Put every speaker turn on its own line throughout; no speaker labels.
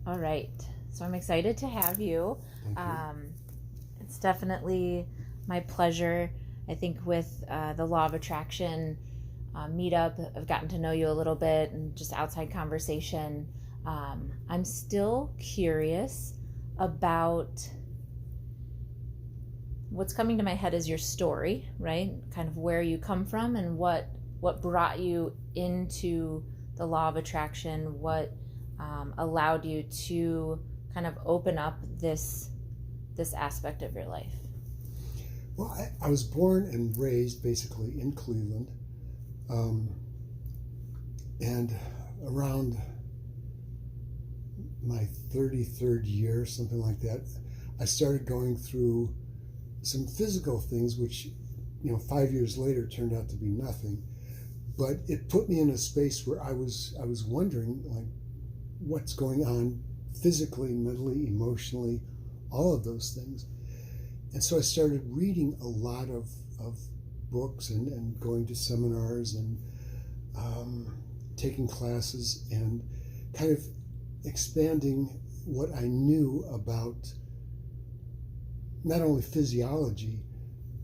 All right. So I'm excited to have you.
Thank you.
It's definitely my pleasure. I think with the Law of Attraction meetup, I've gotten to know you a little bit and just outside conversation. I'm still curious about what's coming to my head is your story, right? Kind of where you come from and what brought you into the Law of Attraction, what allowed you to kind of open up this aspect of your life.
Well, I was born and raised basically in Cleveland. Um, and around my 33rd year, something like that, I started going through some physical things, which, 5 years later turned out to be nothing. But it put me in a space where I was wondering, like, what's going on physically, mentally, emotionally, all of those things. And so I started reading a lot of books and going to seminars and taking classes and kind of expanding what I knew about not only physiology,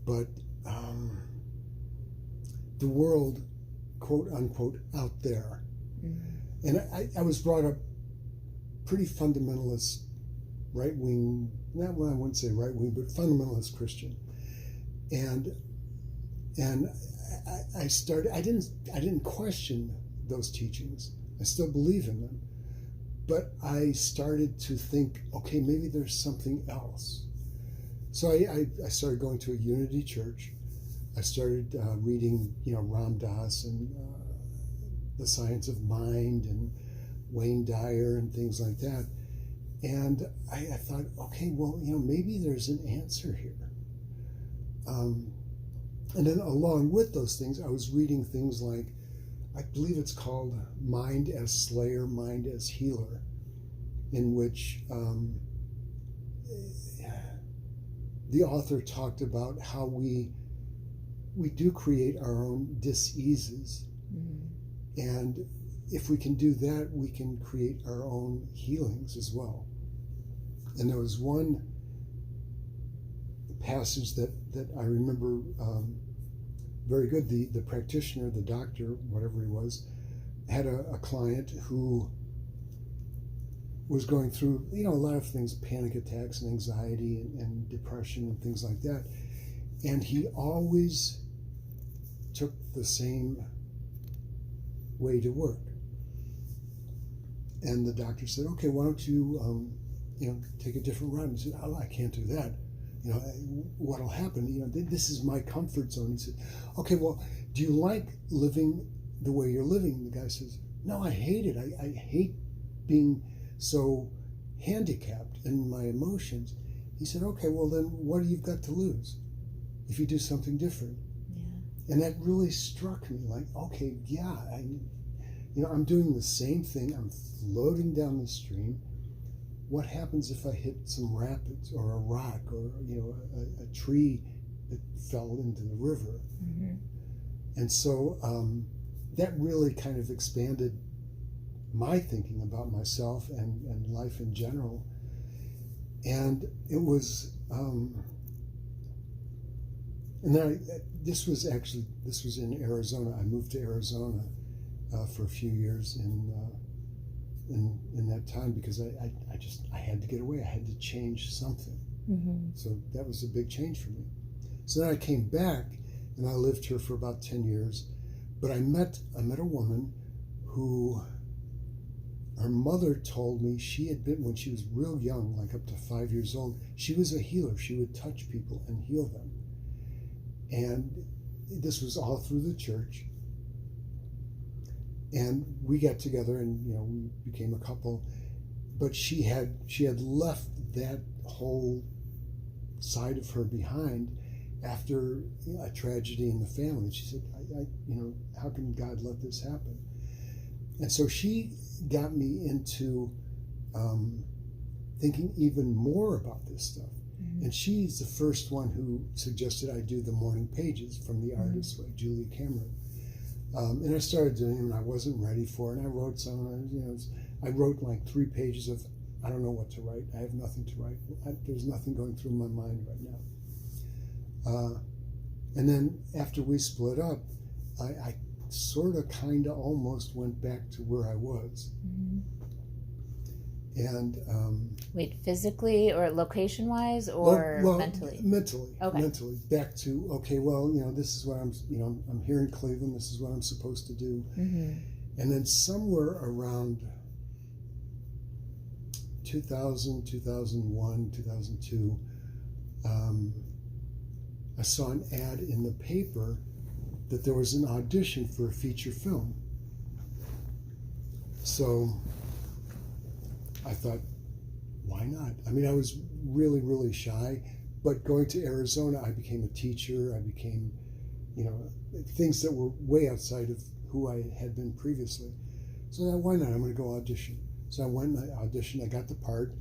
but the world, quote unquote, out there. Mm-hmm. And I was brought up pretty fundamentalist, right wing, not well, I wouldn't say right wing, but fundamentalist Christian. And I didn't question those teachings. I still believe in them. But I started to think, okay, maybe there's something else. So I started going to a Unity church. I started reading, Ram Dass and The Science of Mind and Wayne Dyer and things like that. And I thought, okay, well, maybe there's an answer here. And then along with those things, I was reading things like, I believe it's called Mind as Slayer, Mind as Healer, in which the author talked about how we do create our own diseases. Mm-hmm. And if we can do that, we can create our own healings as well. And there was one passage that I remember very good. The practitioner, the doctor, whatever he was, had a client who was going through, a lot of things, panic attacks and anxiety and depression and things like that. And he always took the same way to work. And the doctor said, okay, why don't you, take a different route? And he said, oh, I can't do that. What'll happen? This is my comfort zone. He said, okay, well, do you like living the way you're living? The guy says, no, I hate it. I hate being so handicapped in my emotions. He said, okay, well then what do you got to lose if you do something different? Yeah. And that really struck me, like, okay, yeah, I'm doing the same thing. I'm floating down the stream. What happens if I hit some rapids or a rock or a tree that fell into the river? Mm-hmm. And so that really kind of expanded my thinking about myself and life in general. And it was, and then this was in Arizona. I moved to Arizona for a few years in that time because I had to get away. I had to change something. Mm-hmm. So that was a big change for me. So then I came back and I lived here for about 10 years. But I met a woman who, her mother told me she had been, when she was real young, like up to 5 years old, she was a healer. She would touch people and heal them. And this was all through the church. And we got together and we became a couple. But she had left that whole side of her behind after a tragedy in the family. She said, how can God let this happen? And so she got me into thinking even more about this stuff. Mm-hmm. And she's the first one who suggested I do the morning pages from The Artist's Way, Julia Cameron. And I started doing them, and I wasn't ready for it. And I wrote some, I wrote like 3 pages of I don't know what to write. I have nothing to write. There's nothing going through my mind right now. And then after we split up, I sort of, kind of, almost went back to where I was.
Mm-hmm.
And
wait, physically or location-wise, or
well,
mentally?
Mentally,
okay.
Mentally, back to, okay, well, this is what I'm here in Cleveland. This is what I'm supposed to do.
Mm-hmm.
And then somewhere around 2000, 2001, 2002, I saw an ad in the paper that there was an audition for a feature film. So I thought, why not? I mean, I was really, really shy, but going to Arizona, I became a teacher. I became, things that were way outside of who I had been previously. So I thought, why not? I'm going to go audition. So I went and I auditioned. I got the part,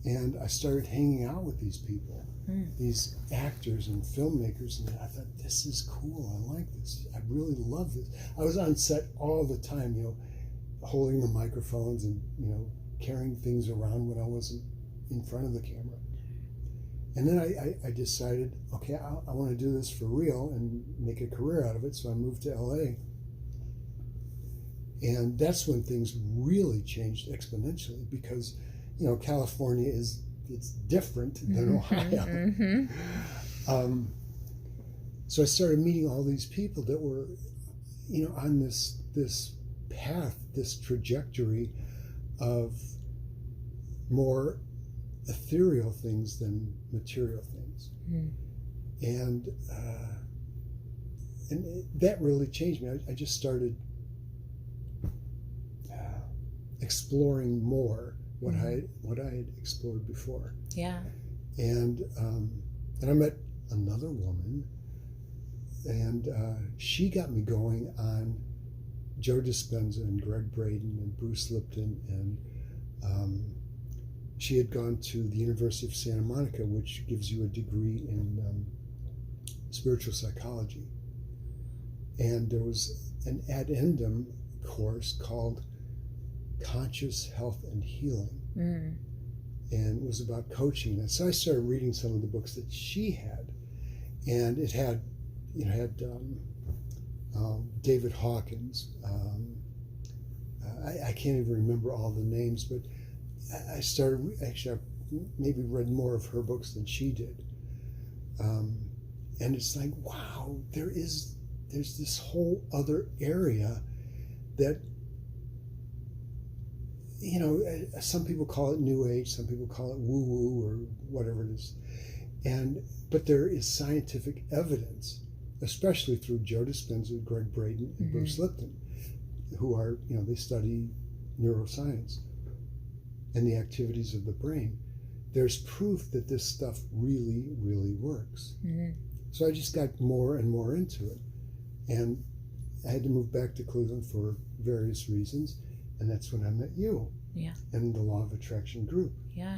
and I started hanging out with these people, these actors and filmmakers, and I thought, this is cool. I like this. I really love this. I was on set all the time, holding the microphones and, carrying things around when I wasn't in front of the camera. And then I decided, okay, I want to do this for real and make a career out of it. So I moved to LA. And that's when things really changed exponentially, because, California it's different than Ohio.
Mm-hmm.
So I started meeting all these people that were, on this path, this trajectory of more ethereal things than material things. And that really changed me. I just started exploring more what I had explored before.
Yeah.
And I met another woman, and she got me going on Joe Dispenza and Greg Braden and Bruce Lipton, and she had gone to the University of Santa Monica, which gives you a degree in spiritual psychology. And there was an addendum course called Conscious Health and Healing, and it was about coaching. And so I started reading some of the books that she had, and it had, David Hawkins. I can't even remember all the names, but I started, actually, I maybe read more of her books than she did. And it's like, wow, there's this whole other area that, some people call it New Age, some people call it woo-woo or whatever it is. But there is scientific evidence, especially through Joe Dispenza, Greg Braden, and Bruce Lipton, who are, they study neuroscience and the activities of the brain. There's proof that this stuff really, really works. So I just got more and more into it. And I had to move back to Cleveland for various reasons. And that's when I met you.
Yeah.
And the Law of Attraction group.
Yeah.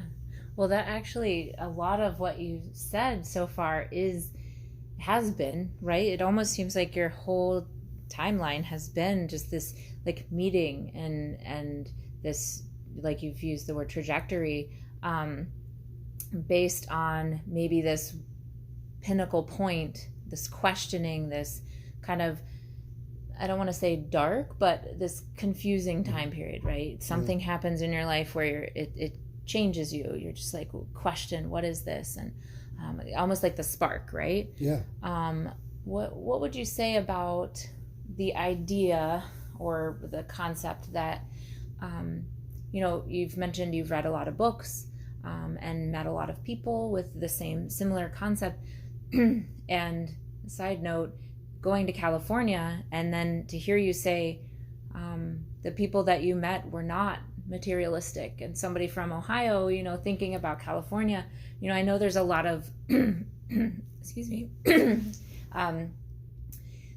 Well, that actually, a lot of what you said so far has been, right? It almost seems like your whole timeline has been just this like meeting and this, like you've used the word trajectory, based on maybe this pinnacle point, this questioning, this kind of, I don't want to say dark, but this confusing time period, right? Something happens in your life where it changes you. You're just like, question, what is this? And almost like the spark, right?
Yeah.
What would you say about the idea or the concept that, you've mentioned you've read a lot of books and met a lot of people with the similar concept. And side note, going to California and then to hear you say the people that you met were not materialistic, and somebody from Ohio, thinking about California, I know there's a lot of excuse me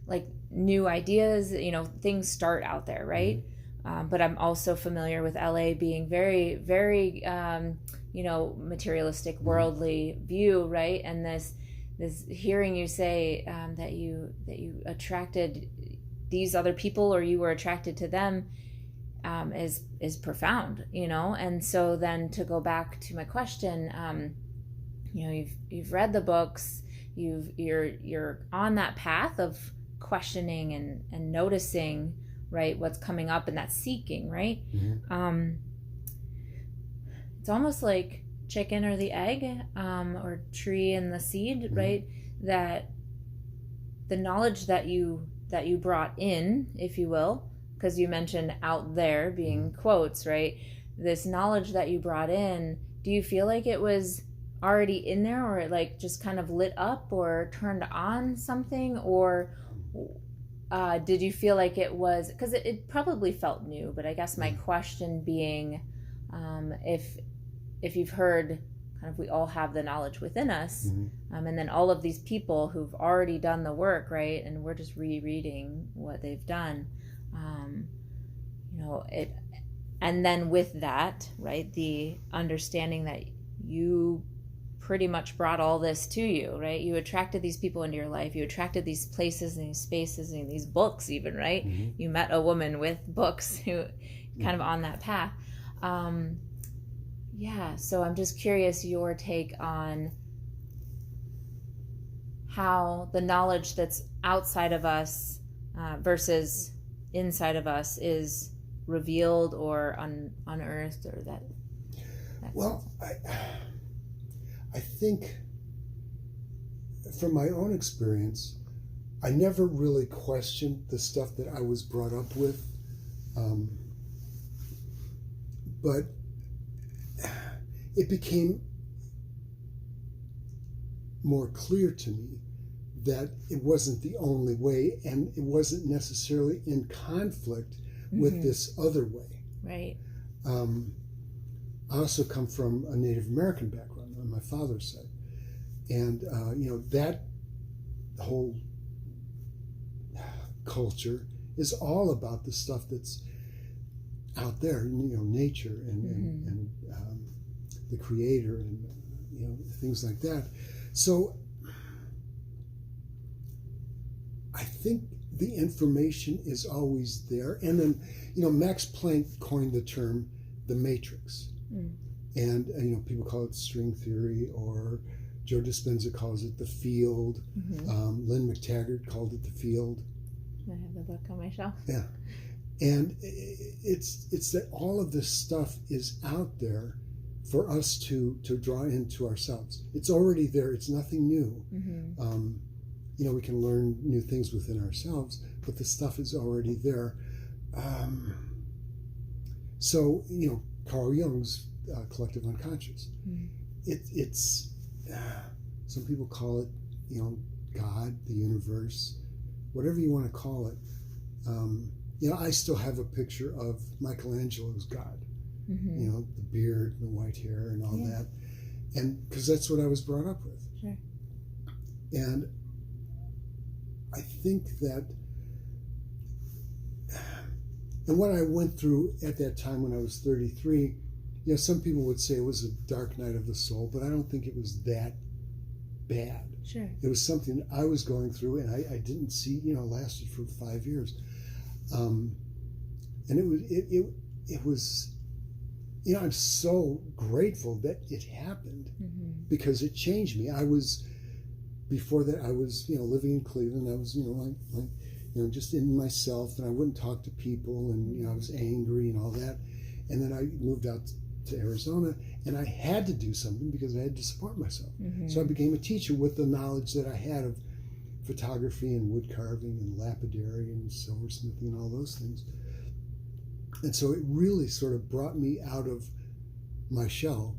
like new ideas, things start out there, right? But I'm also familiar with LA being very, very materialistic, worldly view, right? And this hearing you say that you attracted these other people, or you were attracted to them, is profound, you know. And so then to go back to my question, you know, you've read the books, you're on that path of questioning and noticing, right, what's coming up, and that seeking, right?
Mm-hmm.
It's almost like chicken or the egg, or tree and the seed,
Mm-hmm.
right? That the knowledge that you brought in, if you will, because you mentioned out there being
Mm-hmm.
quotes, right? This knowledge that you brought in, do you feel like it was already in there, or it like just kind of lit up or turned on something, or did you feel like it was, because it probably felt new, but I guess my question being, if you've heard kind of, we all have the knowledge within us,
Mm-hmm.
and then all of these people who've already done the work, right, and we're just rereading what they've done, you know, it, and then with that, right, the understanding that you pretty much brought all this to you, right? You attracted these people into your life, you attracted these places and these spaces and these books even, right?
Mm-hmm.
You met a woman with books who kind of on that path. Yeah, so I'm just curious your take on how the knowledge that's outside of us versus inside of us is revealed or unearthed, or that
well, I think from my own experience, I never really questioned the stuff that I was brought up with, but it became more clear to me that it wasn't the only way, and it wasn't necessarily in conflict with
Mm-hmm.
this other way.
right.
I also come from a Native American background on my father's side, and you know, that whole culture is all about the stuff that's out there, you know, nature and
Mm-hmm.
and the creator, and you know, things like that. So I think the information is always there. And then, you know, Max Planck coined the term the matrix. And you know, people call it string theory, or Joe Dispenza calls it the field.
Mm-hmm.
Lynn McTaggart called it the field.
I have the book on my shelf.
Yeah, and it's that all of this stuff is out there for us to draw into ourselves. It's already there. It's nothing new.
Mm-hmm.
You know, we can learn new things within ourselves, but the stuff is already there. So, you know, Carl Jung's collective unconscious.
Mm-hmm.
It's some people call it, you know, God, the universe, whatever you want to call it. You know, I still have a picture of Michelangelo's God.
Mm-hmm.
You know, the beard, and the white hair, and all that, and because that's what I was brought up with.
Sure.
And I think that, and what I went through at that time when I was 33, you know, some people would say it was a dark night of the soul, but I don't think it was that bad.
Sure.
It was something I was going through, and I didn't see, you know, lasted for 5 years. And it was, you know, I'm so grateful that it happened,
Mm-hmm.
because it changed me. Before that, I was, you know, living in Cleveland. I was, you know, like, you know, just in myself, and I wouldn't talk to people, and, you know, I was angry and all that. And then I moved out to Arizona, and I had to do something because I had to support myself.
Mm-hmm.
So I became a teacher with the knowledge that I had of photography and wood carving and lapidary and silversmithing and all those things. And so it really sort of brought me out of my shell,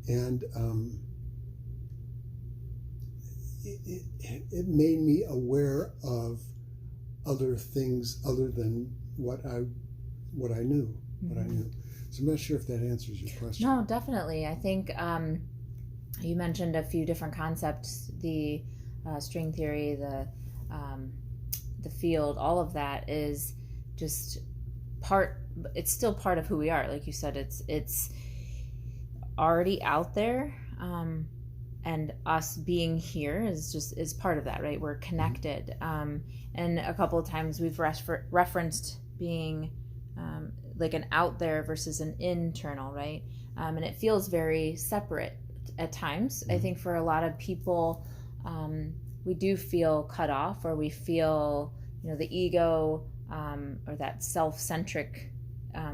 and it made me aware of other things other than what I knew. So I'm not sure if that answers your question.
No, definitely. I think you mentioned a few different concepts: the string theory, the field. All of that is just part. It's still part of who we are. Like you said, it's already out there, and us being here is part of that, right? We're connected. And a couple of times we've referenced being like an out there versus an internal, right? And it feels very separate at times. I think for a lot of people, we do feel cut off, or we feel, the ego, or that self-centric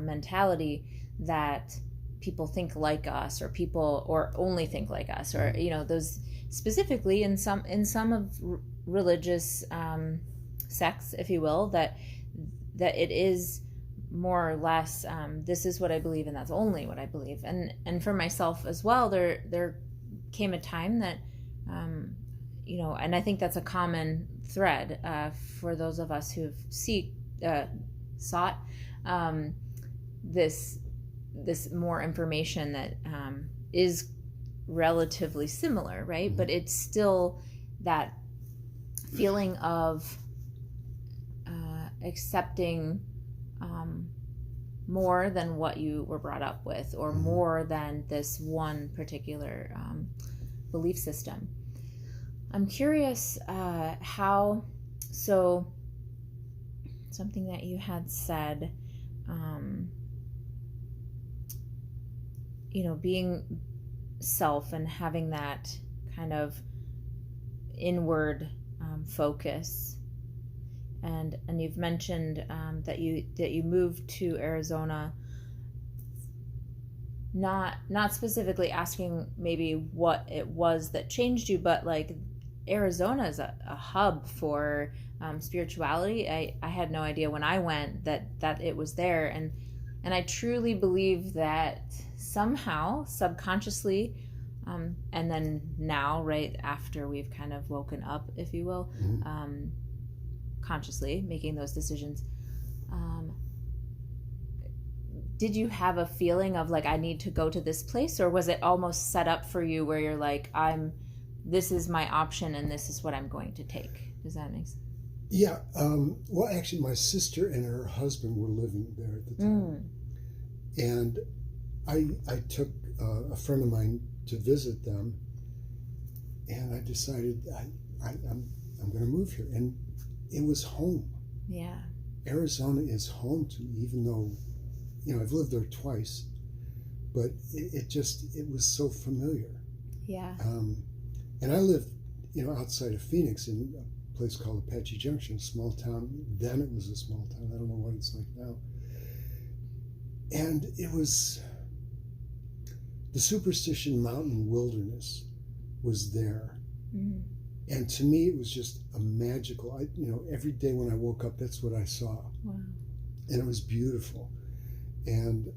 mentality that people think like us, or only think like us, or those specifically in some of religious sects, if you will, that it is more or less, this is what I believe and that's only what I believe. And for myself as well, there came a time that and I think that's a common thread for those of us who've sought this more information that is relatively similar, right? But it's still that feeling of accepting more than what you were brought up with, or more than this one particular belief system. I'm curious how, so something that you had said, being self and having that kind of inward focus, and you've mentioned that you moved to Arizona, not specifically asking maybe what it was that changed you, but like Arizona is a hub for spirituality. I had no idea when I went that it was there, and I truly believe that somehow subconsciously, and then now, right after we've kind of woken up, if you will, consciously making those decisions, did you have a feeling of like, I need to go to this place, or was it almost set up for you where you're like, this is my option and this is what I'm going to take? Does that make sense?
Yeah. Well, actually, my sister and her husband were living there at the time. And I took a friend of mine to visit them, and I decided I'm going to move here. And it was home.
Yeah.
Arizona is home to me, even though, I've lived there twice, but it was so familiar.
Yeah.
And I lived, outside of Phoenix in a place called Apache Junction, a small town. Then it was a small town. I don't know what it's like now. And it was, the Superstition Mountain wilderness was there. And to me, it was just a magical, every day when I woke up, that's what I saw.
Wow.
And it was beautiful. And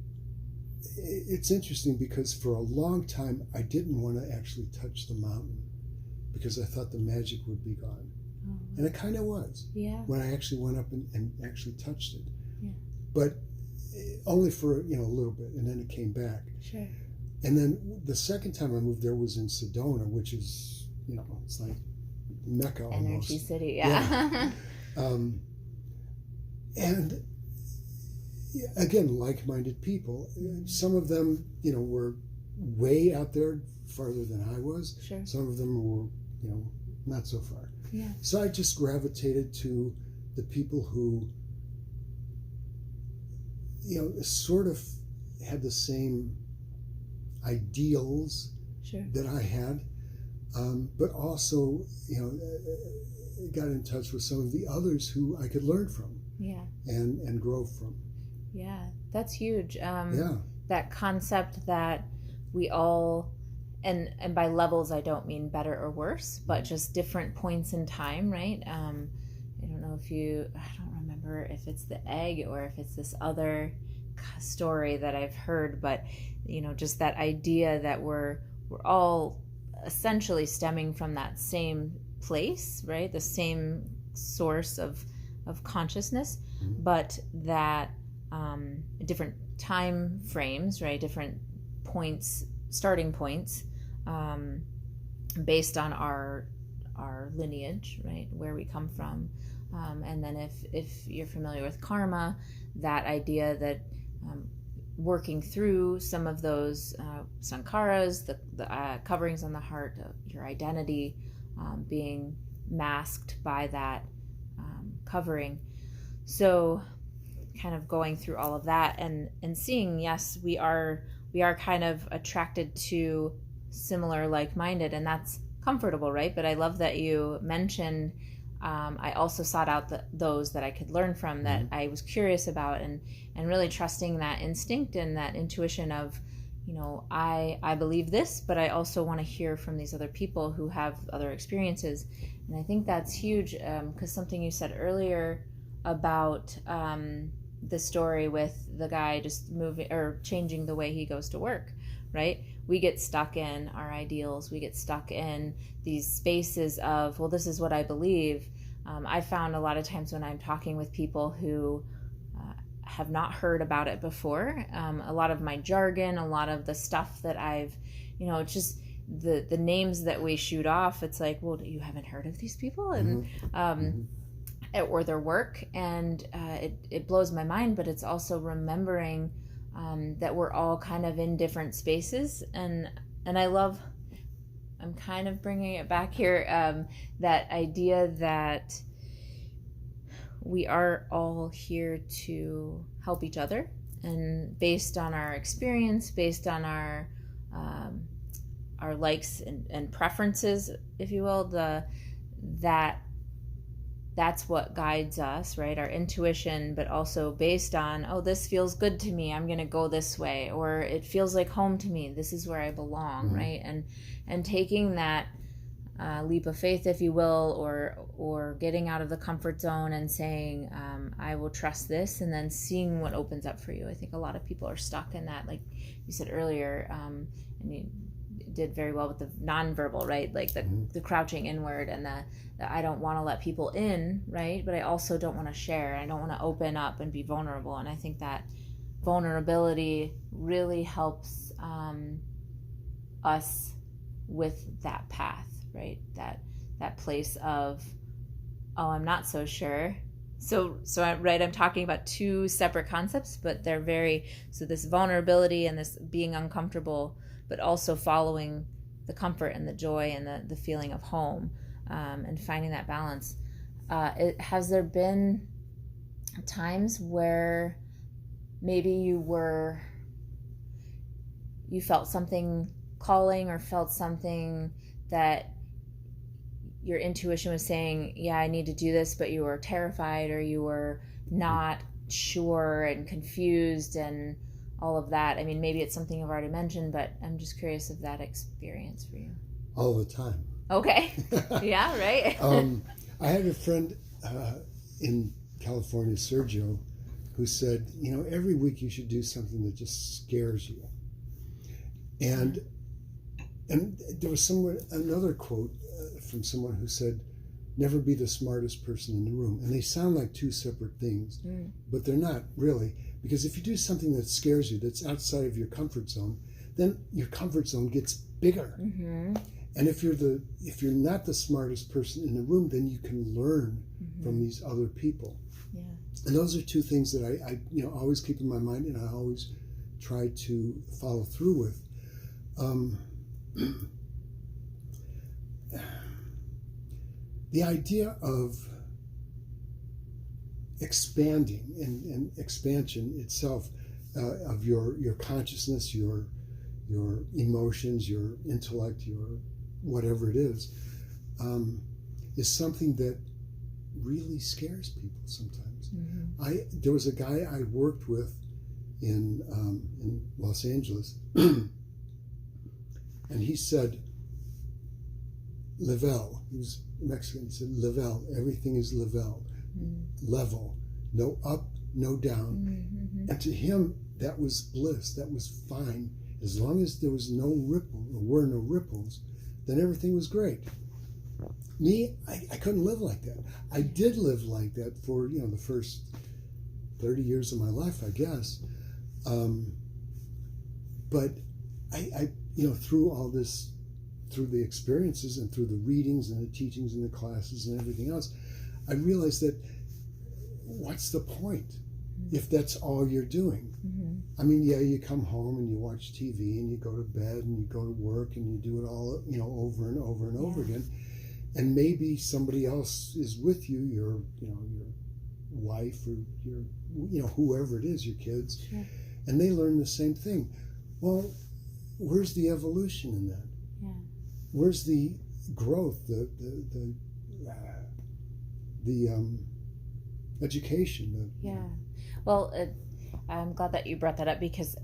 it's interesting because for a long time, I didn't want to actually touch the mountain because I thought the magic would be gone. Oh. And it kind of was.
Yeah.
When I actually went up and actually touched it.
Yeah.
But only for, a little bit, and then it came back.
Sure.
And then the second time I moved there was in Sedona, which is, it's like Mecca almost.
Energy City, yeah.
And again, like-minded people. Some of them, were way out there, farther than I was.
Sure.
Some of them were, not so far.
Yeah.
So I just gravitated to the people who, sort of had the same ideals that I had, but also, got in touch with some of the others who I could learn from.
Yeah.
And grow from.
Yeah, that's huge.
Yeah.
That concept that we all, and by levels I don't mean better or worse, but just different points in time, right? I don't know I don't remember if it's the egg or if it's this other story that I've heard, but just that idea that we're all essentially stemming from that same place, right? The same source of consciousness, but that different time frames, right? Different points, starting points, based on our lineage, right? Where we come from. And then if you're familiar with karma, that idea that working through some of those sankharas, the coverings on the heart, your identity being masked by that covering. So kind of going through all of that and seeing, yes, we are kind of attracted to similar, like-minded, and that's comfortable, right? But I love that you mentioned I also sought out those that I could learn from, that I was curious about, and really trusting that instinct and that intuition of, I believe this, but I also want to hear from these other people who have other experiences. And I think that's huge, because something you said earlier about the story with the guy just moving or changing the way he goes to work, right? We get stuck in our ideals. We get stuck in these spaces of, well, this is what I believe. I found a lot of times when I'm talking with people who have not heard about it before, a lot of my jargon, a lot of the stuff that I've, it's just the names that we shoot off. It's like, well, you haven't heard of these people? And or their work, and it blows my mind. But it's also remembering that we're all kind of in different spaces, and I'm kind of bringing it back here, that idea that we are all here to help each other, and based on our experience, based on our likes and preferences, if you will, that's what guides us, right? Our intuition, but also based on, oh, this feels good to me, I'm going to go this way, or it feels like home to me, this is where I belong, right? And taking that leap of faith, if you will, or getting out of the comfort zone and saying, I will trust this, and then seeing what opens up for you. I think a lot of people are stuck in that, like you said earlier, and you did very well with the nonverbal, right? Like the crouching inward, and the I don't want to let people in, right? But I also don't want to share. I don't want to open up and be vulnerable. And I think that vulnerability really helps us with that path, right? That place of, oh, I'm not so sure. So I'm talking about two separate concepts, but they're so this vulnerability and this being uncomfortable, but also following the comfort and the joy and the feeling of home, and finding that balance. Has there been times where maybe you felt something calling, or felt something that your intuition was saying, yeah, I need to do this, but you were terrified, or you were not sure and confused and all of that? I mean, maybe it's something I've already mentioned, but I'm just curious of that experience for you.
All the time.
Okay. Yeah, right.
I had a friend in California, Sergio, who said, every week you should do something that just scares you. And there was another quote from someone who said, never be the smartest person in the room. And they sound like two separate things, but they're not really. Because if you do something that scares you, that's outside of your comfort zone, then your comfort zone gets bigger. And if you're not the smartest person in the room, then you can learn from these other people. Yeah. And those are two things that I always keep in my mind, and I always try to follow through with. The idea of expanding and expansion itself, of your consciousness, your emotions, your intellect, your whatever it is something that really scares people sometimes. There was a guy I worked with in Los Angeles, and he said, level. He was Mexican. He said, level. Everything is level. Level. No up, no down. And to him, that was bliss. That was fine. As long as there was no ripple, or were no ripples, then everything was great. Me, I couldn't live like that. I did live like that for the first 30 years of my life, I guess. But I through all this, through the experiences and through the readings and the teachings and the classes and everything else, I realized that what's the point if that's all you're doing? I mean, yeah, you come home and you watch TV and you go to bed and you go to work and you do it all, over and over and over again. And maybe somebody else is with you, your wife or your, whoever it is, your kids,
Sure.
and they learn the same thing. Well, where's the evolution in that?
Yeah.
Where's the growth, the education?
Yeah. Well, I'm glad that you brought that up, because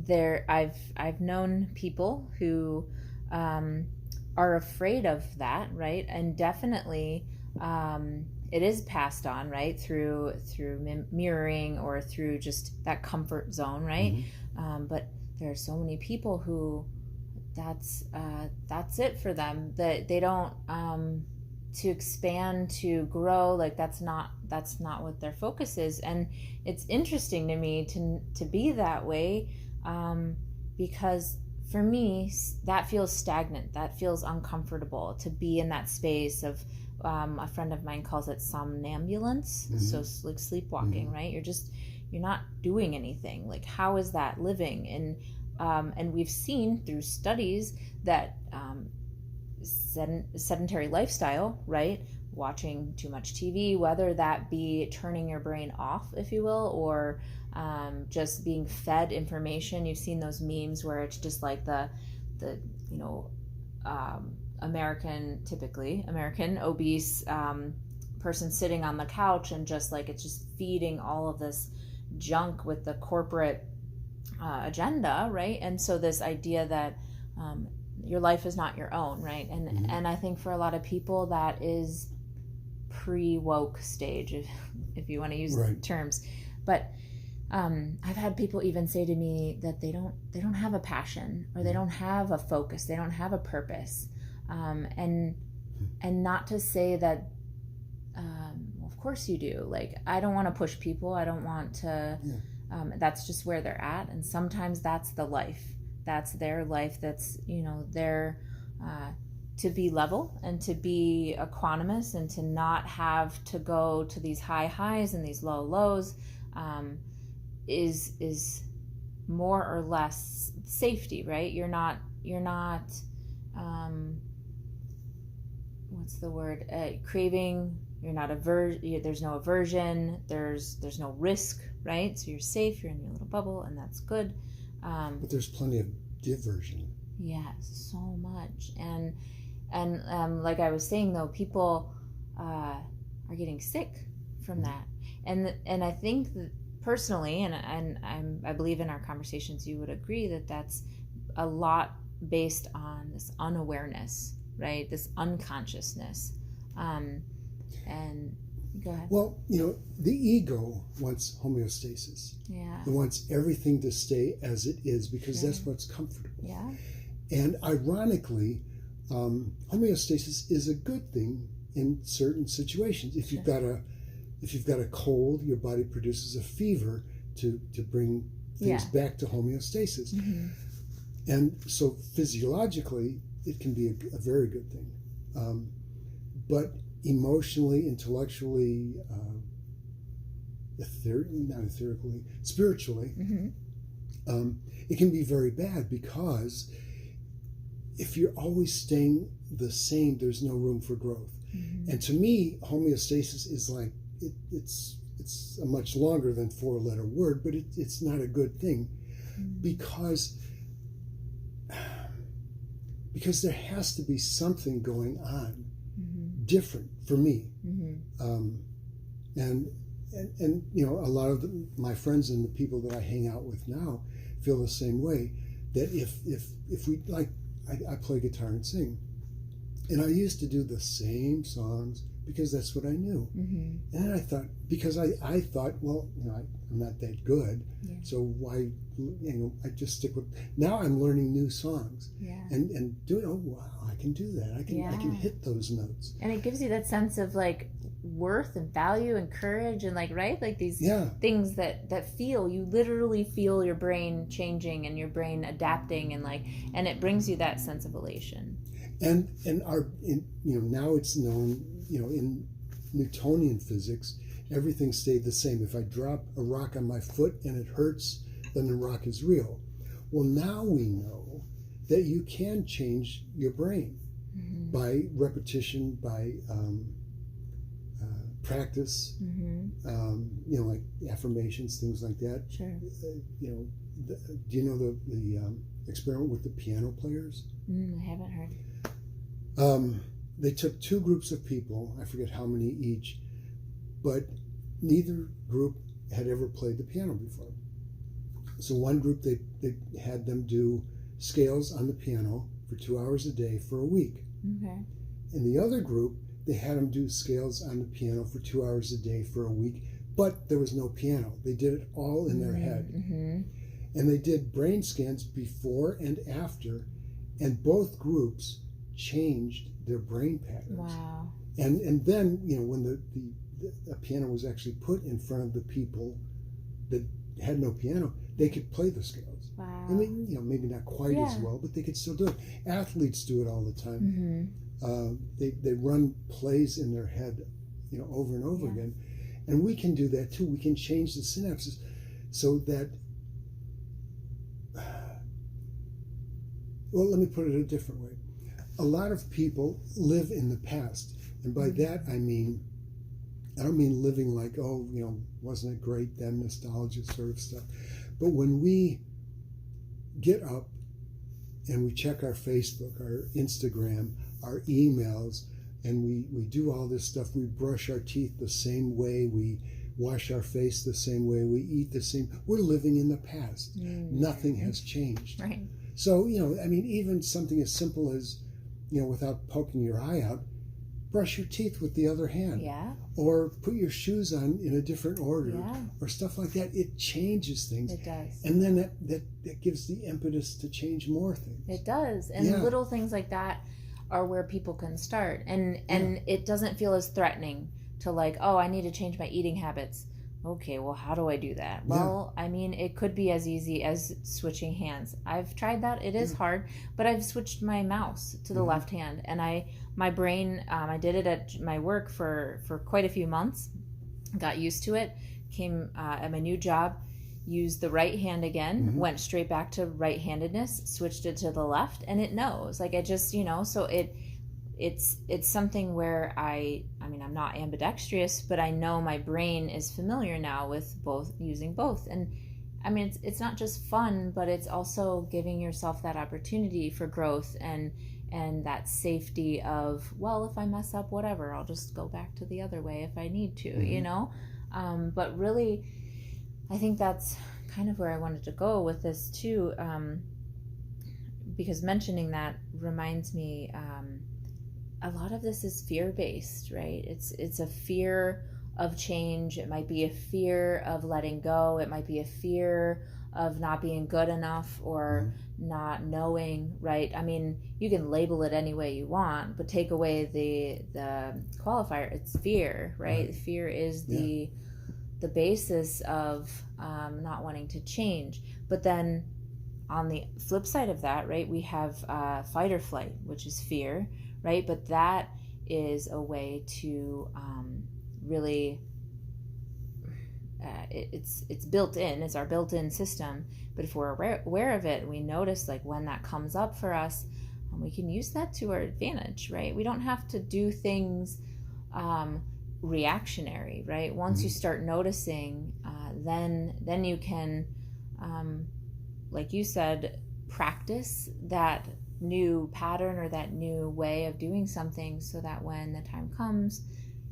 I've known people who are afraid of that, right? And definitely it is passed on, right, through mirroring or through just that comfort zone, right?
Mm-hmm.
But there are so many people who that's it for them, that they don't to expand, to grow, like that's not what their focus is. And it's interesting to me to be that way, because for me that feels stagnant, that feels uncomfortable, to be in that space of a friend of mine calls it somnambulance. Mm-hmm. So like sleepwalking. Mm-hmm. Right, you're not doing anything. Like, how is that living? And we've seen through studies that sedentary lifestyle, right, watching too much TV, whether that be turning your brain off, if you will, or just being fed information. You've seen those memes where it's just like the typically American obese person sitting on the couch, and just like it's just feeding all of this junk with the corporate agenda, right? And so this idea that your life is not your own, right? And mm-hmm. and I think for a lot of people that is pre-woke stage, if you want to use right. terms. But I've had people even say to me that they don't have a passion, or they don't have a focus, they don't have a purpose, and not to say that of course you do. Like, I don't want to push people, I don't want to that's just where they're at, and sometimes that's the life, that's their life, that's their to be level and to be equanimous, and to not have to go to these high highs and these low lows, is more or less safety, right? You're not what's the word, craving. You're not there's no aversion, there's no risk, right? So you're safe, you're in your little bubble, and that's good.
But there's plenty of diversion.
Yes, so much. And like I was saying, though, people are getting sick from that. And I think that personally, and I believe in our conversations you would agree that that's a lot based on this unawareness, right? This unconsciousness. And go ahead.
Well, the ego wants homeostasis.
Yeah.
It wants everything to stay as it is, because that's what's comfortable.
Yeah.
And ironically, homeostasis is a good thing in certain situations. If you've got a cold, your body produces a fever to bring things back to homeostasis. Mm-hmm. And so physiologically, it can be a very good thing. But emotionally, intellectually, not etherically, spiritually, mm-hmm. It can be very bad, because if you're always staying the same, there's no room for growth. Mm-hmm. And to me, homeostasis is like, it's a much longer than 4-letter word, but it's not a good thing, mm-hmm. because there has to be something going on, mm-hmm. different for me. Mm-hmm. And a lot of my friends and the people that I hang out with now feel the same way, that if we, like, I play guitar and sing, and I used to do the same songs because that's what I knew. Mm-hmm. And I thought, because I thought, well, I'm not that good, so why, I just stick with. Now I'm learning new songs, and doing, oh wow, I can do that. I can hit those notes,
and it gives you that sense of like worth and value and courage, and like, right, like these things that you literally feel your brain changing and your brain adapting, and it brings you that sense of elation.
And now it's known, in Newtonian physics, everything stayed the same. If I drop a rock on my foot and it hurts, then the rock is real. Well, now we know that you can change your brain, mm-hmm. by repetition, by practice, like affirmations, things like that.
Sure.
Do you know the experiment with the piano players?
I haven't heard.
They took two groups of people, I forget how many each, but neither group had ever played the piano before. So one group, they had them do scales on the piano for 2 hours a day for a week.
Okay.
In the other group, they had them do scales on the piano for 2 hours a day for a week, but there was no piano. They did it all in their head. And they did brain scans before and after, and both groups changed their brain patterns.
Wow.
And then, when the piano was actually put in front of the people that had no piano, they could play the scales.
Wow.
I mean, maybe not quite as well, but they could still do it. Athletes do it all the time. They run plays in their head, over and over again. And we can do that too. We can change the synapses so that, well, let me put it a different way. A lot of people live in the past. And by that, I don't mean living like, wasn't it great then, nostalgia sort of stuff. But when we get up and we check our Facebook, our Instagram, our emails, and we do all this stuff, we brush our teeth the same way, we wash our face the same way, we eat the same, we're living in the past. Nothing has changed.
Right.
So, even something as simple as, without poking your eye out, brush your teeth with the other hand.
Yeah.
Or put your shoes on in a different order. Or stuff like that. It changes things.
It does.
And then that gives the impetus to change more things.
It does. And little things like that are where people can start. And it doesn't feel as threatening to I need to change my eating habits. Okay, well, how do I do that? Well, it could be as easy as switching hands. I've tried that. It is hard, but I've switched my mouse to the left hand, and my brain, I did it at my work for quite a few months, got used to it, came at my new job, used the right hand again, went straight back to right-handedness, switched it to the left, and it knows. It just, so it's something where I'm not ambidextrous, but I know my brain is familiar now with using both. And it's not just fun, but it's also giving yourself that opportunity for growth and that safety of, well, if I mess up, whatever, I'll just go back to the other way if I need to, but really, I think that's kind of where I wanted to go with this too, because mentioning that reminds me, a lot of this is fear-based, right? It's a fear of change. It might be a fear of letting go. It might be a fear of not being good enough or not knowing, right? You can label it any way you want, but take away the qualifier. It's fear, right? Fear is the basis of not wanting to change. But then on the flip side of that, right, we have fight or flight, which is fear, right? But that is a way to really, it's built in, it's our built-in system. But if we're aware of it, we notice when that comes up for us, we can use that to our advantage, right? We don't have to do things reactionary, right? Once you start noticing, then you can, like you said, practice that new pattern or that new way of doing something so that when the time comes,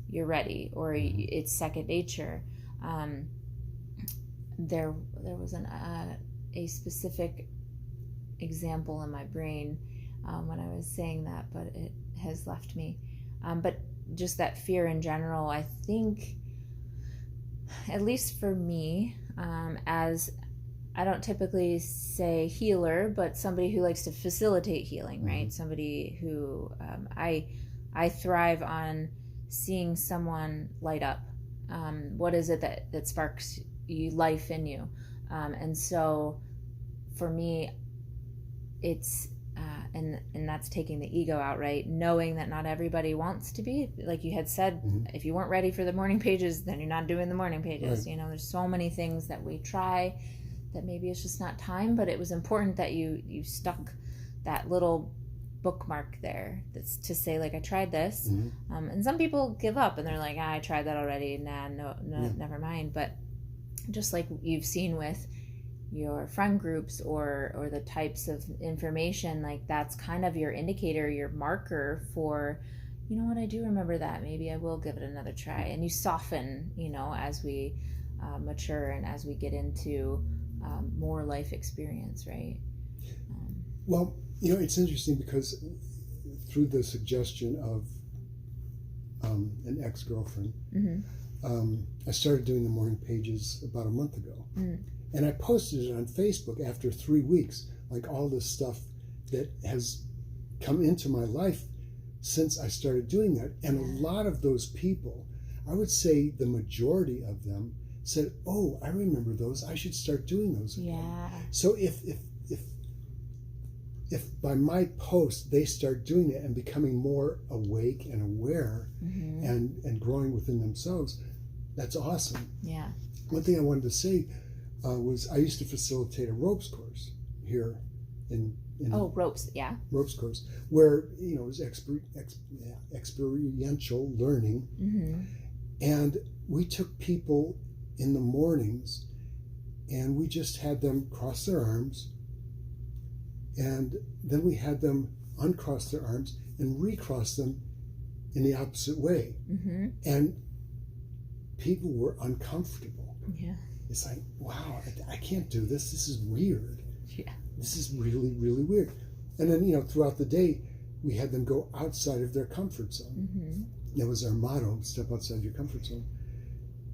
you're ready, or it's second nature. There was a specific example in my brain when I was saying that, but it has left me. But just that fear in general, I think, at least for me, as I don't typically say healer, but somebody who likes to facilitate healing, right? Somebody who I thrive on seeing someone light up. What is it that sparks life in you? And so for me, it's and that's taking the ego out, right? Knowing that not everybody wants to be, like you had said, if you weren't ready for the morning pages, then you're not doing the morning pages. Right. There's so many things that we try that maybe it's just not time, but it was important that you stuck that little bookmark there that's to say, like, I tried this.
Mm-hmm.
And some people give up and they're like, I tried that already. No,
Yeah.
never mind. But just like you've seen with your friend groups or the types of information, like that's kind of your indicator, your marker for, you know what, I do remember that. Maybe I will give it another try. And you soften, as we mature and as we get into more life experience, right?
Well, it's interesting because through the suggestion of an ex-girlfriend,
Mm-hmm.
I started doing the morning pages about a month ago.
Mm.
And I posted it on Facebook after 3 weeks, like all this stuff that has come into my life since I started doing that. And a lot of those people, I would say the majority of them, said, oh, I remember those. I should start doing those again.
Yeah.
So if by my post they start doing it and becoming more awake and aware,
Mm-hmm.
and growing within themselves, that's awesome.
Yeah.
One thing I wanted to say was I used to facilitate a ropes course here in
Ropes. Yeah.
ropes course where it was experiential learning,
Mm-hmm.
and we took people in the mornings and we just had them cross their arms, and then we had them uncross their arms and recross them in the opposite way.
Mm-hmm.
And people were uncomfortable.
Yeah.
It's like, wow, I can't do this. This is weird.
Yeah.
This is really, really weird. And then, throughout the day, we had them go outside of their comfort zone.
Mm-hmm.
That was our motto: step outside your comfort zone.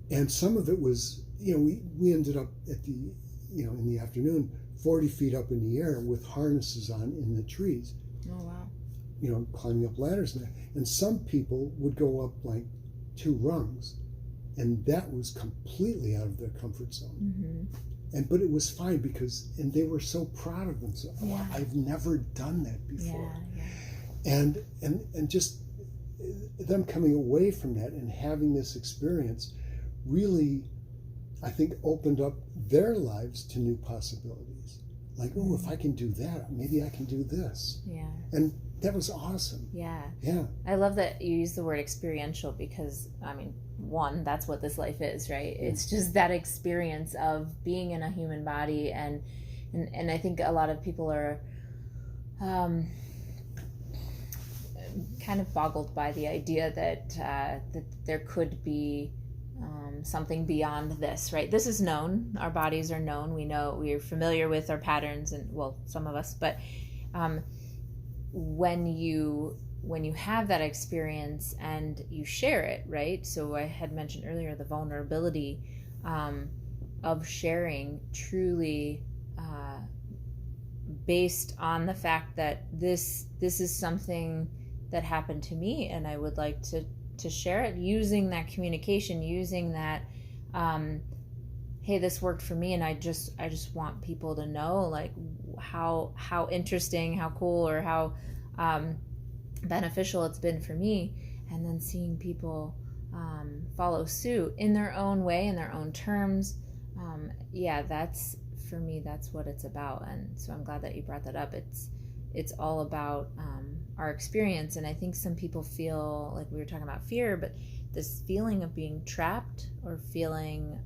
And some of it was, we ended up at the, in the afternoon, 40 feet up in the air with harnesses on in the trees,
Oh, wow.
climbing up ladders. And some people would go up like 2 rungs, and that was completely out of their comfort zone.
Mm-hmm.
But it was fine because, and they were so proud of themselves.
Yeah.
Oh, I've never done that before.
Yeah.
And just them coming away from that and having this experience really, I think, opened up their lives to new possibilities. Like, oh, if I can do that, maybe I can do this.
Yeah.
And that was awesome.
Yeah.
Yeah.
I love that you use the word experiential because, one, that's what this life is, right? It's just that experience of being in a human body. And I think a lot of people are kind of boggled by the idea that there could be something beyond this, right? This is known. Our bodies are known. We know, we're familiar with our patterns, and well, some of us, but when you have that experience and you share it, right? So I had mentioned earlier the vulnerability of sharing truly based on the fact that this is something that happened to me, and I would like to share it, using that communication, using that hey, this worked for me, and I just want people to know, like, how interesting, how cool, or how beneficial it's been for me. And then seeing people follow suit in their own way, in their own terms. That's, for me, that's what it's about. And so I'm glad that you brought that up. It's all about our experience. And I think some people feel, like we were talking about fear, but this feeling of being trapped or feeling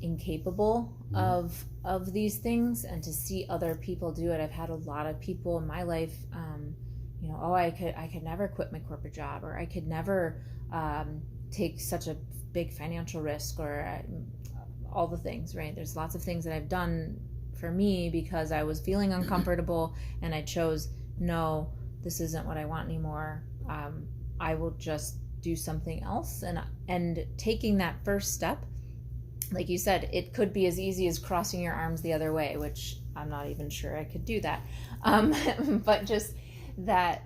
incapable of these things, and to see other people do it. I've had a lot of people in my life, I could never quit my corporate job, or I could never take such a big financial risk, or all the things, right? There's lots of things that I've done for me because I was feeling uncomfortable and I chose, no, this isn't what I want anymore. I will just do something else. And taking that first step, like you said, it could be as easy as crossing your arms the other way, which I'm not even sure I could do that. But just that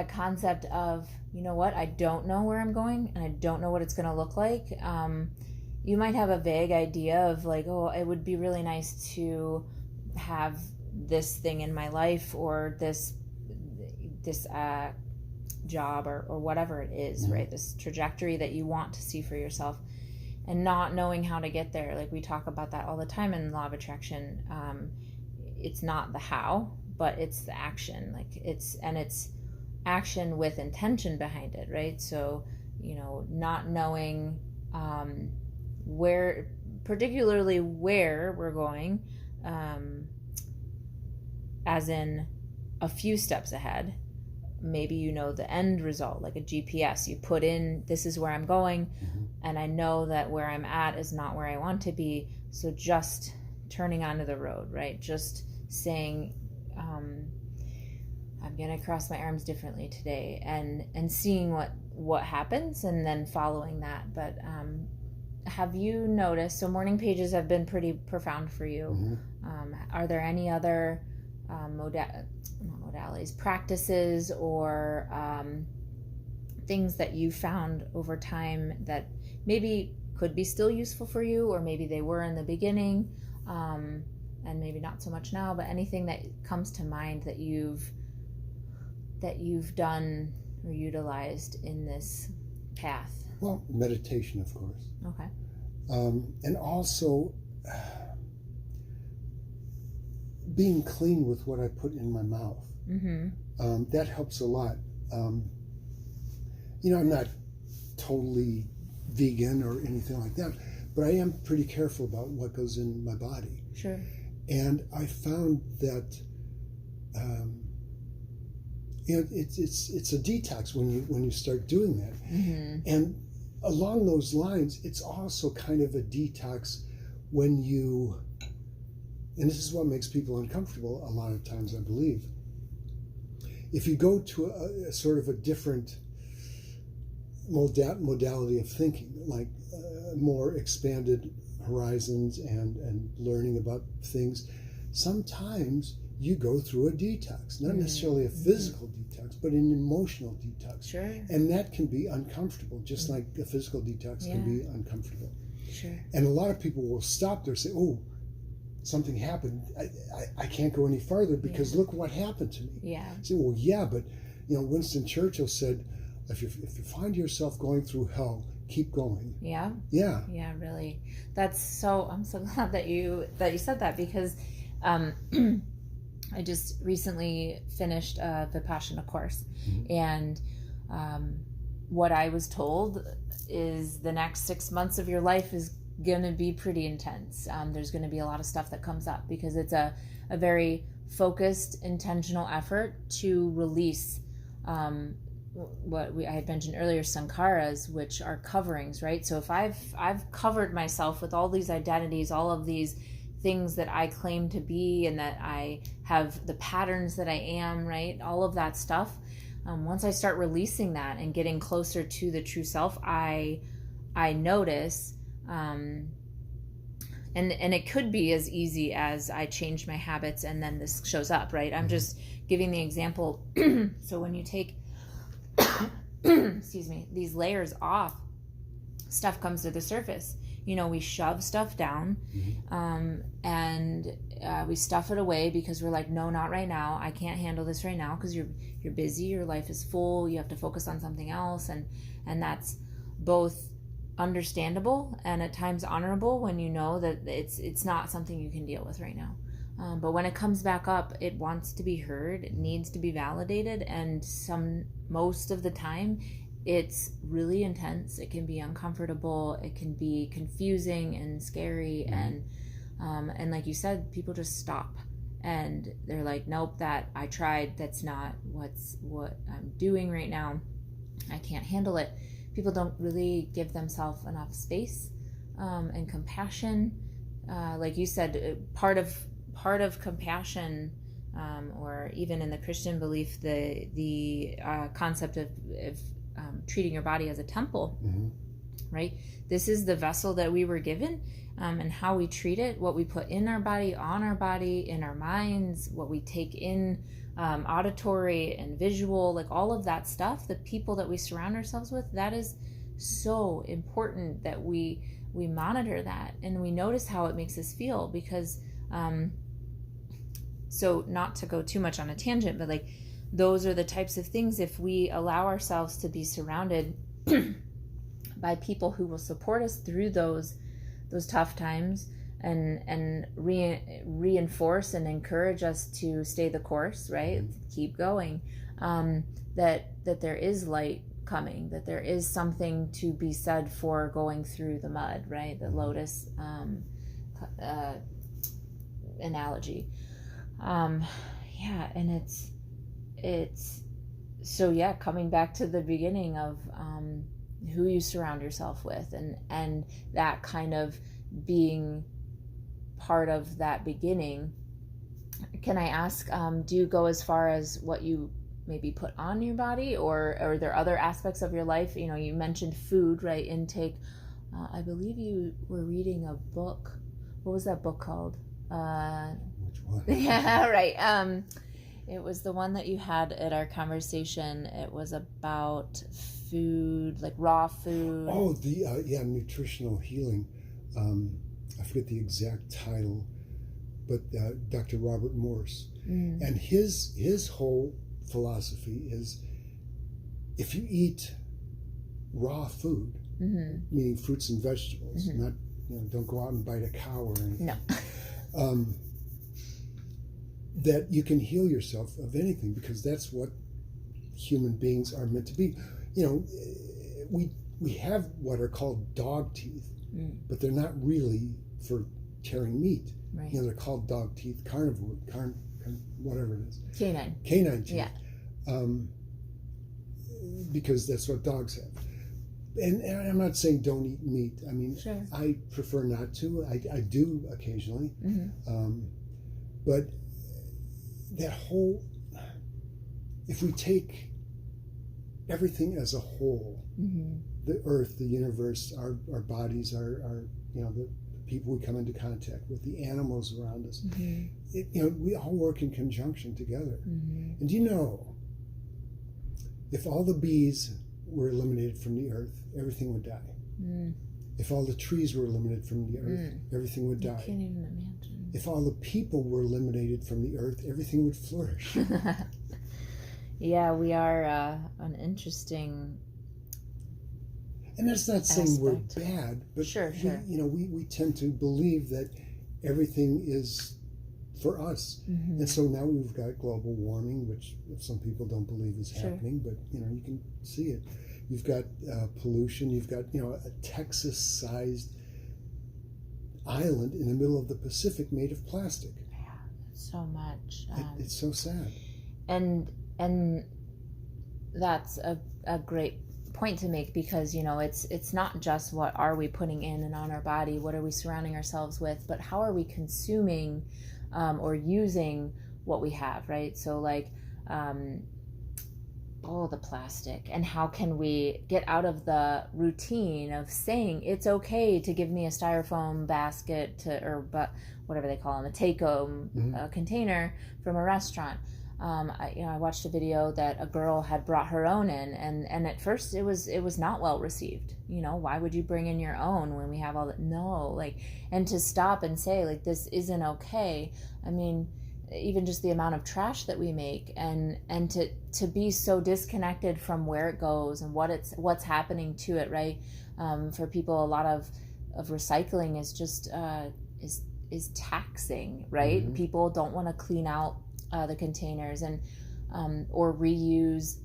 concept of, you know what, I don't know where I'm going and I don't know what it's going to look like. You might have a vague idea of, like, oh, it would be really nice to have this thing in my life, or this job, or whatever it is, right? This trajectory that you want to see for yourself, and not knowing how to get there. Like we talk about that all the time in Law of Attraction. It's not the how, but it's the action. Like it's action with intention behind it, right? So, not knowing where, particularly where we're going, as in a few steps ahead. Maybe the end result, like a GPS. You put in, this is where I'm going, and I know that where I'm at is not where I want to be. So just turning onto the road, right? Just saying, I'm gonna cross my arms differently today, and seeing what happens, and then following that. But have you noticed? So morning pages have been pretty profound for you. Are there any other modalities, practices, or things that you found over time that maybe could be still useful for you, or maybe they were in the beginning, and maybe not so much now, but anything that comes to mind that you've done or utilized in this path?
Well, meditation, of course.
Okay.
And also being clean with what I put in my mouth. That helps a lot. I'm not totally vegan or anything like that, but I am pretty careful about what goes in my body.
Sure.
And I found that it's a detox when you start doing that. And along those lines, it's also kind of a detox when you, and this is what makes people uncomfortable a lot of times, I believe. If you go to a sort of a different modality of thinking, like more expanded horizons and learning about things, sometimes you go through a detox, not necessarily a physical detox, but an emotional detox.
Sure.
And that can be uncomfortable, just like a physical detox can be uncomfortable.
Sure.
And a lot of people will stop there and say, oh, something happened. I can't go any farther because look what happened to me.
Yeah.
I say, well, yeah, but Winston Churchill said, if you find yourself going through hell, keep going.
Yeah.
Yeah.
Yeah, really. I'm so glad that you said that, because I just recently finished a Vipassana course, and what I was told is the next 6 months of your life is going to be pretty intense. There's going to be a lot of stuff that comes up, because it's a very focused, intentional effort to release what I had mentioned earlier, sankharas, which are coverings, right? So if I've covered myself with all these identities, all of these things that I claim to be, and that I have the patterns that I am, right? All of that stuff. Once I start releasing that and getting closer to the true self, I notice, and it could be as easy as I change my habits and then this shows up, right? I'm just giving the example. So when you take, excuse me, these layers off, stuff comes to the surface. We shove stuff down, and we stuff it away because we're like, no, not right now. I can't handle this right now, because you're busy, your life is full, you have to focus on something else, and that's both understandable and at times honorable when you know that it's not something you can deal with right now. But when it comes back up, it wants to be heard, it needs to be validated, and most of the time it's really intense. It can be uncomfortable, it can be confusing and scary, and like you said, people just stop and they're like, nope, that I tried, that's not what I'm doing right now, I can't handle it. People don't really give themselves enough space and compassion. Like you said, part of compassion, or even in the Christian belief, the concept of treating your body as a temple, right? This is the vessel that we were given, and how we treat it, what we put in our body, on our body, in our minds, what we take in, auditory and visual, like all of that stuff, the people that we surround ourselves with, that is so important that we monitor that and we notice how it makes us feel, because so not to go too much on a tangent, but like those are the types of things, if we allow ourselves to be surrounded by people who will support us through those tough times, and reinforce and encourage us to stay the course, right? Keep going. That there is light coming, that there is something to be said for going through the mud, right? The lotus analogy. Yeah, and it's so, yeah, coming back to the beginning of who you surround yourself with, and that kind of being part of that beginning. Can I ask, do you go as far as what you maybe put on your body, or are there other aspects of your life? You know, you mentioned food, right? Intake. I believe you were reading a book. What was that book called?
Which one?
Yeah, right. It was the one that you had at our conversation. It was about food, like raw food.
Oh, the nutritional healing. I forget the exact title, but Dr. Robert Morse, and his whole philosophy is, if you eat raw food, meaning fruits and vegetables, not, don't go out and bite a cow or anything.
No.
That you can heal yourself of anything, because that's what human beings are meant to be. We have what are called dog teeth, but they're not really for tearing meat.
Right.
They're called dog teeth, carnivore, whatever it is.
Canine
teeth.
Yeah.
Because that's what dogs have. And I'm not saying don't eat meat. I mean,
sure.
I prefer not to. I do occasionally. But that whole, if we take everything as a whole, the earth, the universe, our bodies, our the people we come into contact with, the animals around us, we all work in conjunction together. And if all the bees were eliminated from the earth, everything would die. If all the trees were eliminated from the earth, everything would die.
I can't even imagine.
If all the people were eliminated from the earth, everything would flourish.
Yeah, we are an interesting.
And that's not saying we're bad, but
sure.
we tend to believe that everything is for us. And so now we've got global warming, which some people don't believe is happening, but you can see it. You've got pollution. You've got a Texas-sized island in the middle of the Pacific made of plastic.
Yeah, so much.
It's so sad.
And that's a great point to make, because it's not just what are we putting in and on our body, what are we surrounding ourselves with, but how are we consuming or using what we have, right? So like the plastic, and how can we get out of the routine of saying it's okay to give me a styrofoam basket but whatever they call them, a take-home container from a restaurant. I watched a video that a girl had brought her own in, and at first it was not well received. Why would you bring in your own when we have all that? No, and to stop and say this isn't okay. I mean, even just the amount of trash that we make, and to be so disconnected from where it goes and what's happening to it, right? For people, a lot of recycling is just is taxing, right? People don't want to clean out the containers and or reuse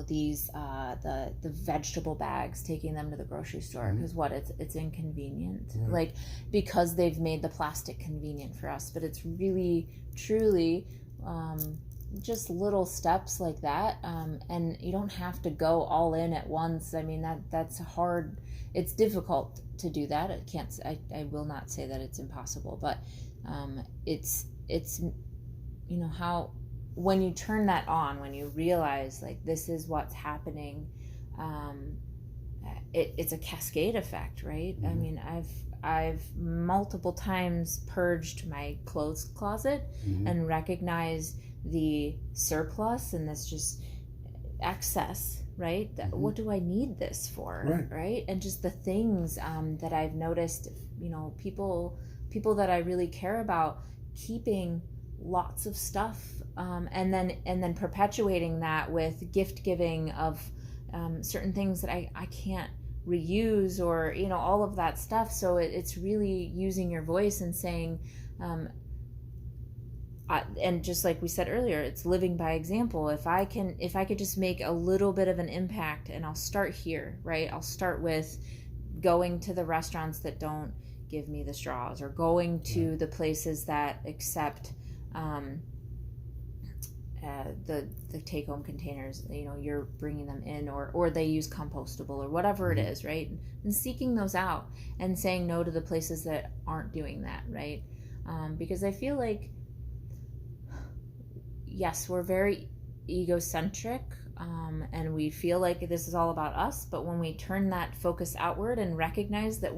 these the vegetable bags, taking them to the grocery store, because it's inconvenient, because they've made the plastic convenient for us. But it's really truly just little steps like that, and you don't have to go all in at once. I mean, that's hard. It's difficult to do that. I will not say that it's impossible, but it's how, when you turn that on, when you realize this is what's happening, it's a cascade effect, right? I mean, I've multiple times purged my clothes closet and recognized the surplus and this just excess, right? What do I need this for, right? And just the things that I've noticed, people that I really care about keeping lots of stuff, and then perpetuating that with gift giving of certain things that I can't reuse or, all of that stuff. So it's really using your voice and saying, and just like we said earlier, it's living by example. If I could just make a little bit of an impact, and I'll start here, right? I'll start with going to the restaurants that don't give me the straws, or going to the places that accept the take-home containers. You're bringing them in, or they use compostable, or whatever it is, right? And seeking those out and saying no to the places that aren't doing that, right? Because I feel like, yes, we're very egocentric, and we feel like this is all about us. But when we turn that focus outward and recognize that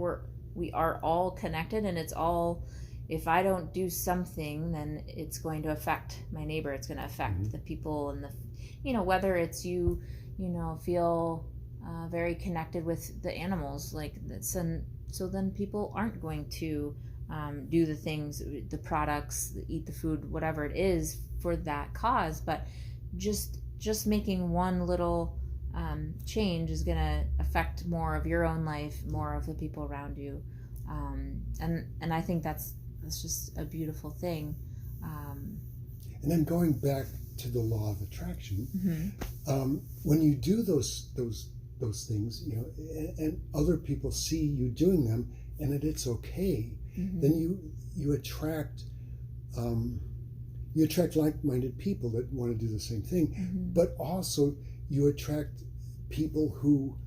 we are all connected, and it's all, if I don't do something, then it's going to affect my neighbor. It's going to affect the people, and whether it's you feel very connected with the animals, like that's, and so then people aren't going to do the things, the products, eat the food, whatever it is, for that cause. But just making one little change is going to affect more of your own life, more of the people around you, and I think that's just a beautiful thing.
And then going back to the law of attraction, when you do those things, and other people see you doing them, and that it's okay, then you attract like-minded people that want to do the same thing. But also you attract people who,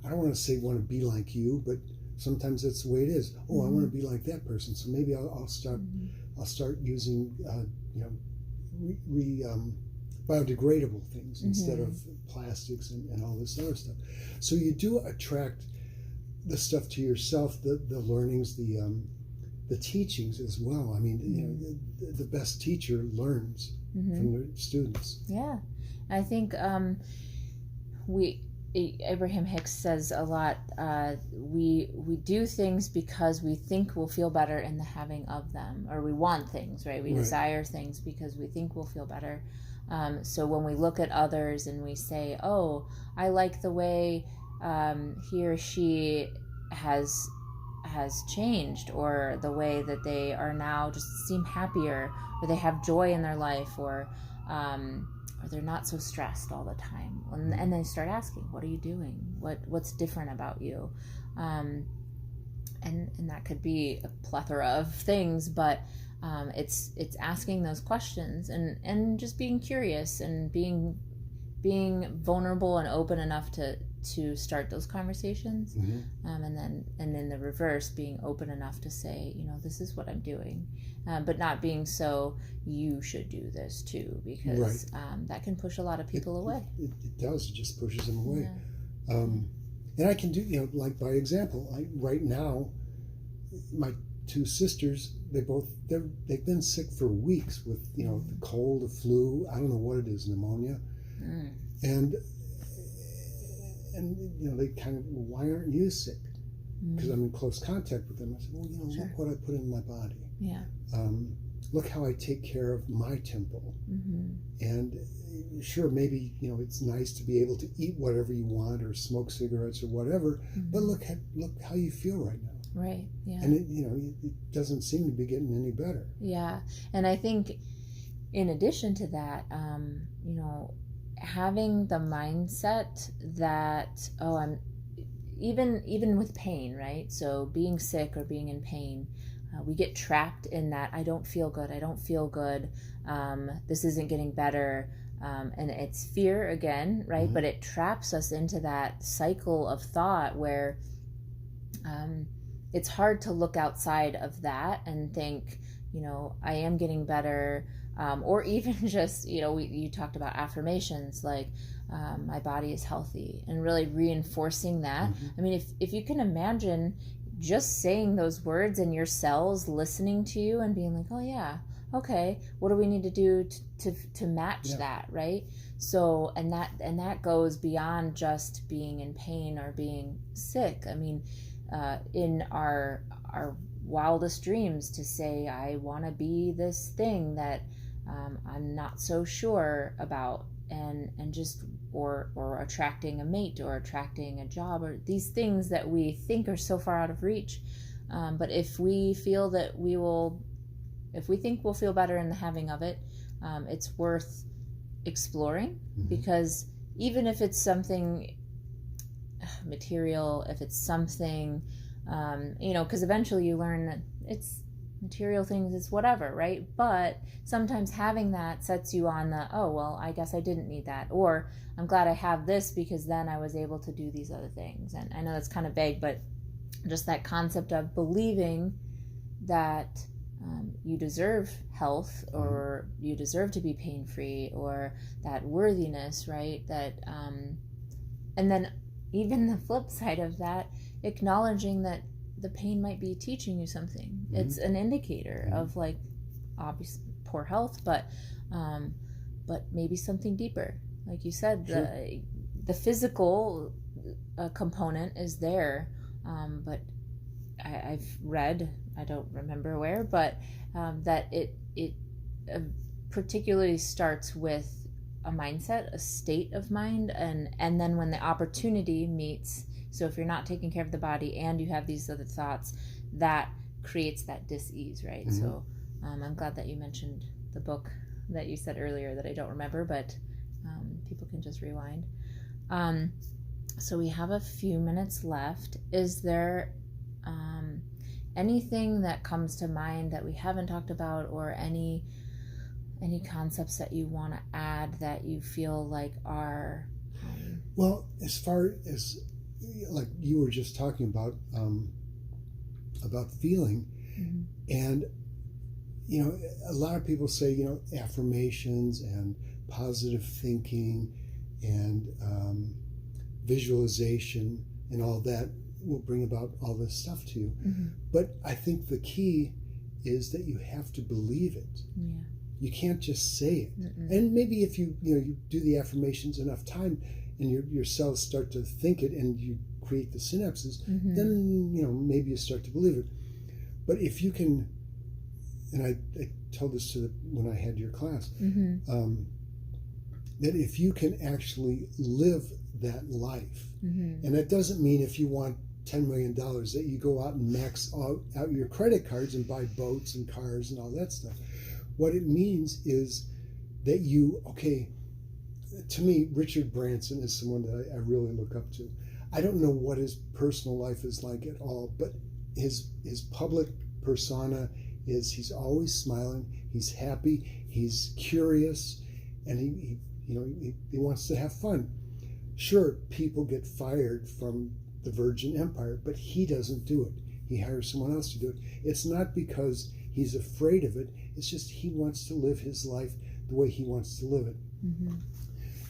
I don't want to say want to be like you, but sometimes that's the way it is. Oh, I want to be like that person, so maybe I'll start using biodegradable things instead of plastics and all this other stuff. So you do attract the stuff to yourself, the learnings, the teachings as well. I mean, the best teacher learns from their students.
Yeah, I think Abraham Hicks says a lot. We do things because we think we'll feel better in the having of them, or we want things, right? We desire things because we think we'll feel better. So when we look at others and we say, "Oh, I like the way he or she has changed, or the way that they are now just seem happier, or they have joy in their life, or they're not so stressed all the time," and they start asking, "What are you doing? What's different about you?" And that could be a plethora of things, but it's asking those questions and just being curious and being vulnerable and open enough to start those conversations, and then in the reverse, being open enough to say, this is what I'm doing, but not being so, you should do this too, because that can push a lot of people away.
It does. It just pushes them away.
Yeah.
And I can do, like by example, right now, my two sisters, they've been sick for weeks with the cold, the flu, I don't know what it is, pneumonia, and they kind of, well, why aren't you sick? Because I'm in close contact with them. I said, well, look what I put in my body.
Yeah.
Look how I take care of my temple. And sure, maybe it's nice to be able to eat whatever you want or smoke cigarettes or whatever, but look how you feel right now.
Right. Yeah.
And it doesn't seem to be getting any better.
Yeah. And I think in addition to that, having the mindset that, I'm even with pain, right? So being sick or being in pain, we get trapped in that, I don't feel good, this isn't getting better, and it's fear again, right? But it traps us into that cycle of thought where it's hard to look outside of that and think, I am getting better, or even just, you talked about affirmations, like my body is healthy, and really reinforcing that. I mean, if you can imagine just saying those words and your cells listening to you and being like, oh yeah, okay, what do we need to do to match that, right? So, and that goes beyond just being in pain or being sick. I mean, in our wildest dreams, to say, I want to be this thing that I'm not so sure about, and just or attracting a mate or attracting a job or these things that we think are so far out of reach. But if we feel that if we think we'll feel better in the having of it, it's worth exploring, because even if it's something material, if it's something, because eventually you learn that it's material things, it's whatever, right? But sometimes having that sets you on the, oh, well, I guess I didn't need that. Or I'm glad I have this because then I was able to do these other things. And I know that's kind of vague, but just that concept of believing that you deserve health, or you deserve to be pain-free, or that worthiness, right? That, and then even the flip side of that, acknowledging that the pain might be teaching you something. It's an indicator of, like, obviously poor health, but maybe something deeper. Like you said, the physical component is there, but I've read, I don't remember where, but that it particularly starts with a mindset, a state of mind, and then when the opportunity meets. So if you're not taking care of the body and you have these other thoughts, that creates that dis-ease, right? So I'm glad that you mentioned the book that you said earlier that I don't remember, but people can just rewind. So we have a few minutes left. Is there anything that comes to mind that we haven't talked about, or any concepts that you want to add that you feel like are...
Well, as far as, like you were just talking about feeling, and a lot of people say affirmations and positive thinking and visualization and all that will bring about all this stuff to you. But I think the key is that you have to believe it. You can't just say it. And maybe if you do the affirmations enough time, and your cells start to think it, and you create the synapses, then maybe you start to believe it. But if you can, and I told this when I had your class, that if you can actually live that life, and that doesn't mean if you want $10 million that you go out and max out your credit cards and buy boats and cars and all that stuff. What it means is that to me, Richard Branson is someone that I really look up to. I don't know what his personal life is like at all, but his public persona is he's always smiling, he's happy, he's curious, and he wants to have fun. Sure, people get fired from the Virgin Empire, but he doesn't do it. He hires someone else to do it. It's not because he's afraid of it, it's just he wants to live his life the way he wants to live it.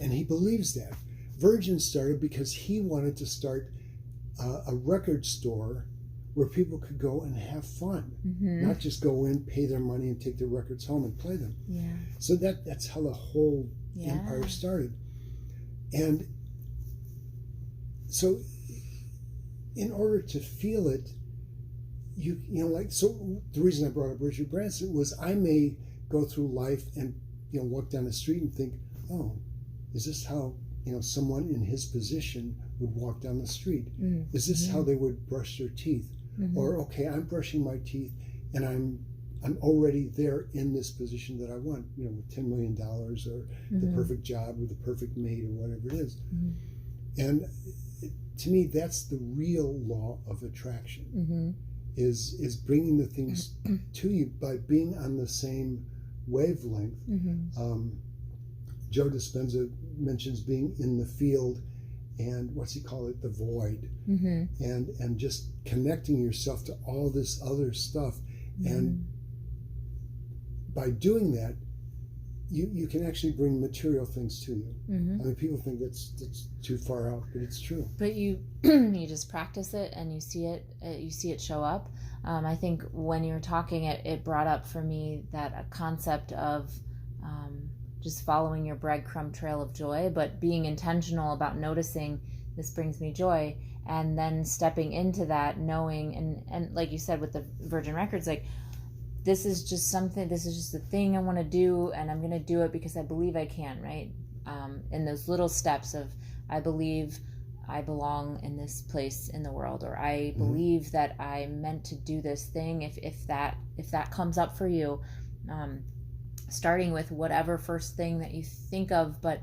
And he believes that. Virgin started because he wanted to start a record store where people could go and have fun, not just go in, pay their money, and take their records home and play them. So that's how the whole empire started. And so in order to feel it, so the reason I brought up Richard Branson was I may go through life and walk down the street and think, oh, is this how someone in his position would walk down the street? Is this how they would brush their teeth? Or, okay, I'm brushing my teeth and I'm already there in this position that I want, with $10 million or the perfect job or the perfect mate or whatever it is. And to me, that's the real law of attraction, is bringing the things to you by being on the same wavelength. Joe Dispenza mentions being in the field and what's he call it, the void, and just connecting yourself to all this other stuff. And by doing that, you can actually bring material things to you. I mean, people think that's too far out, but it's true.
But you you just practice it and you see it show up. I think when you were talking, it brought up for me that a concept of just following your breadcrumb trail of joy, but being intentional about noticing this brings me joy, and then stepping into that, knowing, and like you said with the Virgin Records, like, this is just a thing I want to do, and I'm going to do it because I believe I can, right? in those little steps of, I believe I belong in this place in the world, or I believe that I'm meant to do this thing. If that comes up for you, starting with whatever first thing that you think of, but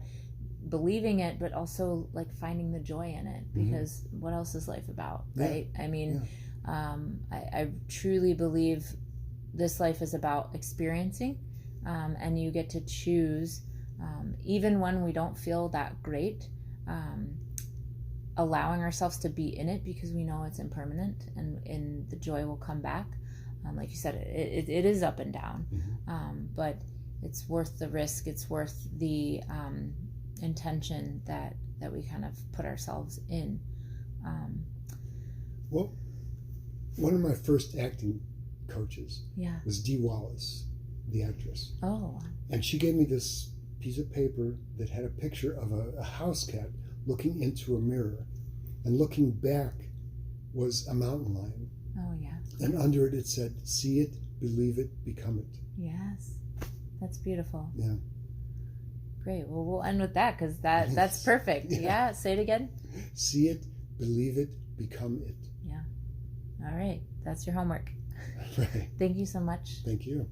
believing it, but also like finding the joy in it, because what else is life about, right? I mean, I truly believe this life is about experiencing, and you get to choose, even when we don't feel that great, allowing ourselves to be in it, because we know it's impermanent, and the joy will come back. Like you said, it is up and down, but it's worth the risk. It's worth the intention that we kind of put ourselves in.
Well, one of my first acting coaches
Yeah.
was Dee Wallace, the actress.
Oh.
And she gave me this piece of paper that had a picture of a house cat looking into a mirror, and looking back was a mountain lion.
Oh, yeah.
And under it said, "See it, believe it, become it."
Yes. That's beautiful.
Yeah.
Great. Well, we'll end with that, because that's perfect. Yeah. Say it again.
See it, believe it, become it.
Yeah. All right. That's your homework.
Right.
Thank you so much.
Thank you.